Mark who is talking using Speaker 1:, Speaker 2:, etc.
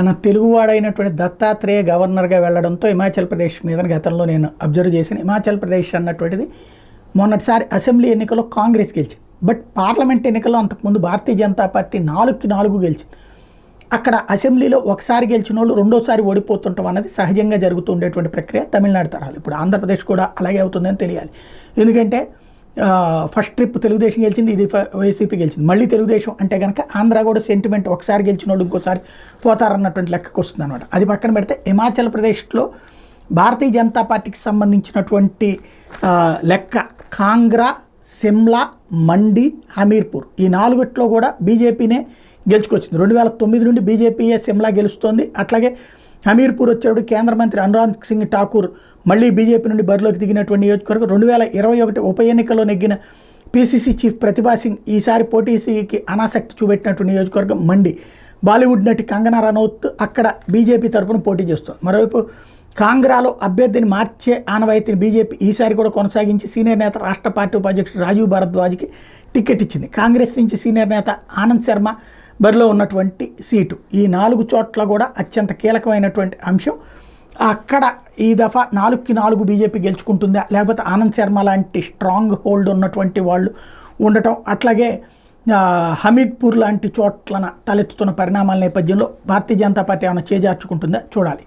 Speaker 1: తన తెలుగువాడైనటువంటి దత్తాత్రేయ గవర్నర్గా వెళ్లడంతో హిమాచల్ ప్రదేశ్ మీద గతంలో నేను అబ్జర్వ్ చేసిన హిమాచల్ ప్రదేశ్ అన్నటువంటిది మొన్నటిసారి అసెంబ్లీ ఎన్నికల్లో కాంగ్రెస్ గెలిచింది. బట్ పార్లమెంట్ ఎన్నికల్లో అంతకుముందు భారతీయ జనతా పార్టీ 4కి 4 గెలిచింది. అక్కడ అసెంబ్లీలో ఒకసారి గెలిచిన వాళ్ళు రెండోసారి ఓడిపోతుంటాం అన్నది సహజంగా జరుగుతుండేటువంటి ప్రక్రియ తమిళనాడు తరహాలు. ఇప్పుడు ఆంధ్రప్రదేశ్ కూడా అలాగే అవుతుందని తెలియాలి. ఎందుకంటే ఫస్ట్ ట్రిప్ తెలుగుదేశం గెలిచింది, ఇది వైసీపీ గెలిచింది. మళ్ళీ తెలుగుదేశం అంటే కనుక ఆంధ్ర కూడా సెంటిమెంట్ ఒకసారి గెలిచిన వాళ్ళు ఇంకోసారి పోతారన్నటువంటి లెక్కకు వస్తుంది అనమాట. అది పక్కన పెడితే హిమాచల్ ప్రదేశ్లో భారతీయ జనతా పార్టీకి సంబంధించినటువంటి లెక్క కాంగ్రా, సిమ్లా, మండి, హమీర్పూర్ ఈ 4 కూడా బీజేపీనే గెలుచుకొచ్చింది. 2009 నుండి బీజేపీయే సిమ్లా గెలుస్తోంది. అట్లాగే హమీర్పూర్ వచ్చేప్పుడు కేంద్ర మంత్రి అనురాగ్ సింగ్ ఠాకూర్ మళ్ళీ బీజేపీ నుండి బరిలోకి దిగినటువంటి నియోజకవర్గం. 2021 ఉప ఎన్నికల్లో నెగ్గిన పీసీసీ చీఫ్ ప్రతిభా సింగ్ ఈసారి పోటీకి అనాసక్తి చూపెట్టినటువంటి నియోజకవర్గం మండి. బాలీవుడ్ నటి కంగనా రనౌత్ అక్కడ బీజేపీ తరఫున పోటీ చేస్తుంది. మరోవైపు కాంగ్రాలో అభ్యర్థిని మార్చే ఆనవాయితీని బీజేపీ ఈసారి కూడా కొనసాగించి సీనియర్ నేత రాష్ట్ర పార్టీ ఉపాధ్యక్షుడు రాజీవ్ భారద్వాజ్కి టికెట్ ఇచ్చింది. కాంగ్రెస్ నుంచి సీనియర్ నేత ఆనంద్ శర్మ బరిలో ఉన్నటువంటి సీటు. ఈ 4 చోట్ల కూడా అత్యంత కీలకమైనటువంటి అంశం. అక్కడ ఈ దఫా 4కి 4 బీజేపీ గెలుచుకుంటుందా, లేకపోతే ఆనంద్ శర్మ లాంటి స్ట్రాంగ్ హోల్డ్ ఉన్నటువంటి వాళ్ళు ఉండటం, అట్లాగే హమీర్పూర్ లాంటి చోట్లన తలెత్తుతున్న పరిణామాల నేపథ్యంలో భారతీయ జనతా పార్టీ ఏమైనా చేజార్చుకుంటుందా చూడాలి.